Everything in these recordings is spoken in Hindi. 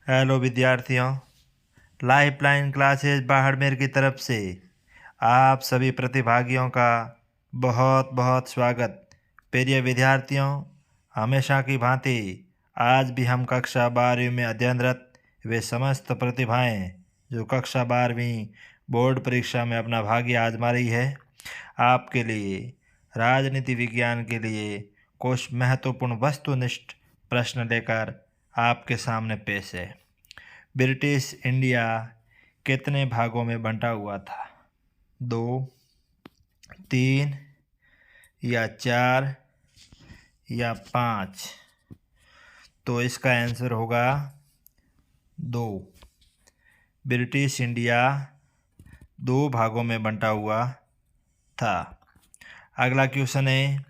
हेलो विद्यार्थियों, लाइफलाइन क्लासेस बाड़मेर की तरफ से आप सभी प्रतिभागियों का बहुत बहुत स्वागत। प्रिय विद्यार्थियों, हमेशा की भांति आज भी हम कक्षा 12वीं में अध्ययनरत वे समस्त प्रतिभाएं जो कक्षा 12वीं बोर्ड परीक्षा में अपना भाग्य आजमा रही है, आपके लिए राजनीति विज्ञान के लिए कुछ महत्वपूर्ण वस्तुनिष्ठ प्रश्न लेकर आपके सामने पेश है। ब्रिटिश इंडिया कितने भागों में बंटा हुआ था? 2, 3 या 4 या 5? तो इसका आंसर होगा 2। ब्रिटिश इंडिया 2 भागों में बंटा हुआ था। अगला क्वेश्चन है,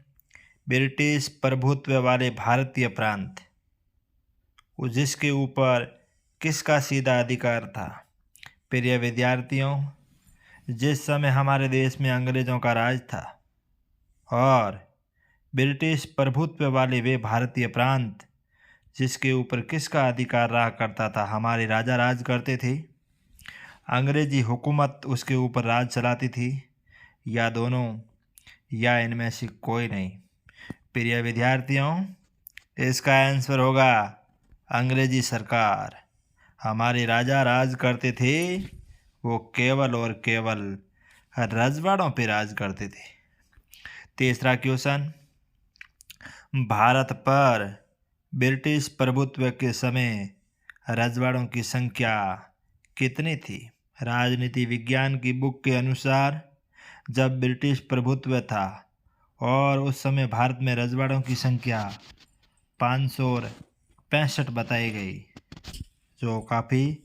ब्रिटिश प्रभुत्व वाले भारतीय प्रांत जिसके ऊपर किसका सीधा अधिकार था? प्रिय विद्यार्थियों, जिस समय हमारे देश में अंग्रेजों का राज था और ब्रिटिश प्रभुत्व वाले वे भारतीय प्रांत जिसके ऊपर किसका अधिकार रहा करता था, हमारे राजा राज करते थे, अंग्रेजी हुकूमत उसके ऊपर राज चलाती थी, या दोनों, या इनमें से कोई नहीं? प्रिय विद्यार्थियों, इसका आंसर होगा अंग्रेजी सरकार। हमारे राजा राज करते थे, वो केवल और केवल रजवाड़ों पे राज करते थे। तीसरा क्वेश्चन, भारत पर ब्रिटिश प्रभुत्व के समय रजवाड़ों की संख्या कितनी थी? राजनीति विज्ञान की बुक के अनुसार जब ब्रिटिश प्रभुत्व था और उस समय भारत में रजवाड़ों की संख्या 565 बताई गई, जो काफ़ी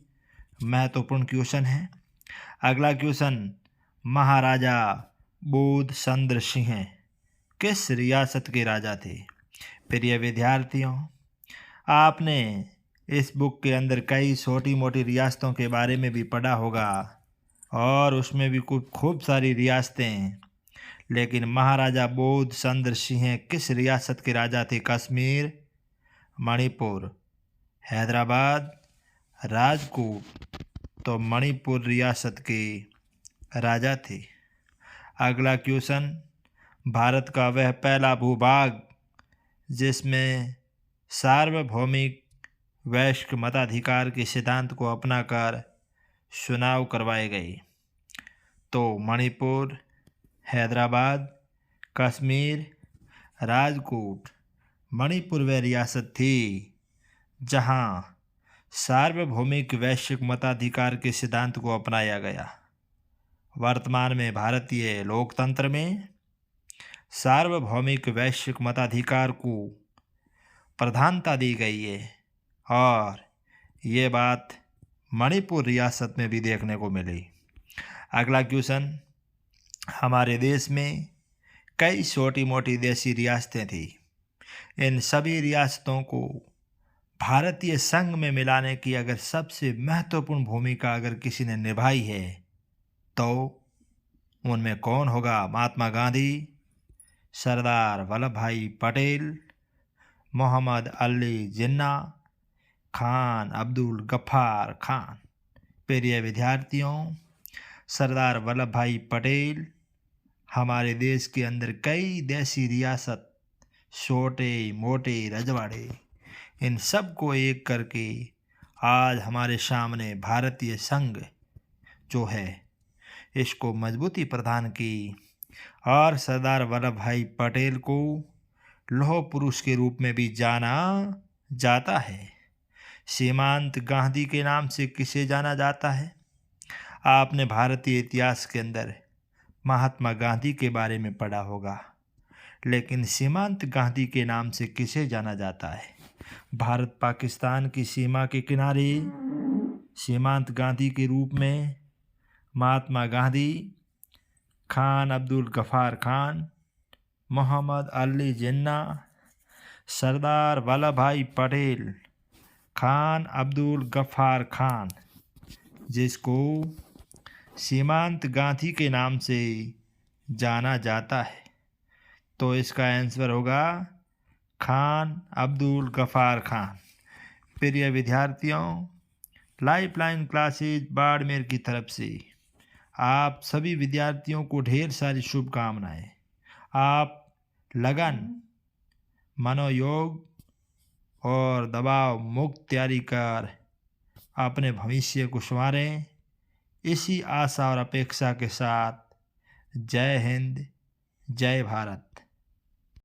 महत्वपूर्ण क्वेश्चन है। अगला क्वेश्चन, महाराजा बोध चंद्र सिंह किस रियासत के राजा थे? प्रिय विद्यार्थियों, आपने इस बुक के अंदर कई छोटी मोटी रियासतों के बारे में भी पढ़ा होगा और उसमें भी कुछ खूब सारी रियासतें, लेकिन महाराजा बोध चंद्र सिंह किस रियासत के राजा थे? कश्मीर, मणिपुर, हैदराबाद, राजकोट, तो मणिपुर रियासत के राजा थे। अगला क्वेश्चन, भारत का वह पहला भूभाग जिसमें सार्वभौमिक वैश्विक मताधिकार के सिद्धांत को अपनाकर चुनाव करवाए गए, तो मणिपुर, हैदराबाद, कश्मीर, राजकोट। मणिपुर वह रियासत थी जहां सार्वभौमिक वैश्विक मताधिकार के सिद्धांत को अपनाया गया। वर्तमान में भारतीय लोकतंत्र में सार्वभौमिक वैश्विक मताधिकार को प्रधानता दी गई है और ये बात मणिपुर रियासत में भी देखने को मिली। अगला क्वेश्चन, हमारे देश में कई छोटी मोटी देशी रियासतें थी। इन सभी रियासतों को भारतीय संघ में मिलाने की अगर सबसे महत्वपूर्ण भूमिका अगर किसी ने निभाई है तो उनमें कौन होगा? महात्मा गांधी, सरदार वल्लभ भाई पटेल, मोहम्मद अली जिन्ना, खान अब्दुल गफ्फार खान। प्रिय विद्यार्थियों, सरदार वल्लभ भाई पटेल हमारे देश के अंदर कई देशी रियासत, छोटे मोटे रजवाड़े, इन सब को एक करके आज हमारे सामने भारतीय संघ जो है इसको मजबूती प्रदान की और सरदार वल्लभ भाई पटेल को लौह पुरुष के रूप में भी जाना जाता है। सीमांत गांधी के नाम से किसे जाना जाता है? आपने भारतीय इतिहास के अंदर महात्मा गांधी के बारे में पढ़ा होगा, लेकिन सीमांत गांधी के नाम से किसे जाना जाता है? भारत पाकिस्तान की सीमा के किनारे सीमांत गांधी के रूप में महात्मा गांधी, खान अब्दुल गफ्फार खान, मोहम्मद अली जिन्ना, सरदार वल्लभ भाई पटेल, खान अब्दुल गफ्फार खान, जिसको सीमांत गांधी के नाम से जाना जाता है, तो इसका आंसर होगा खान अब्दुल गफ्फार खान। प्रिय विद्यार्थियों, लाइफलाइन क्लासेज बाड़मेर की तरफ से आप सभी विद्यार्थियों को ढेर सारी शुभकामनाएं। आप लगन, मनोयोग और दबाव मुक्त तैयारी कर अपने भविष्य को संवारें। इसी आशा और अपेक्षा के साथ जय हिंद, जय भारत।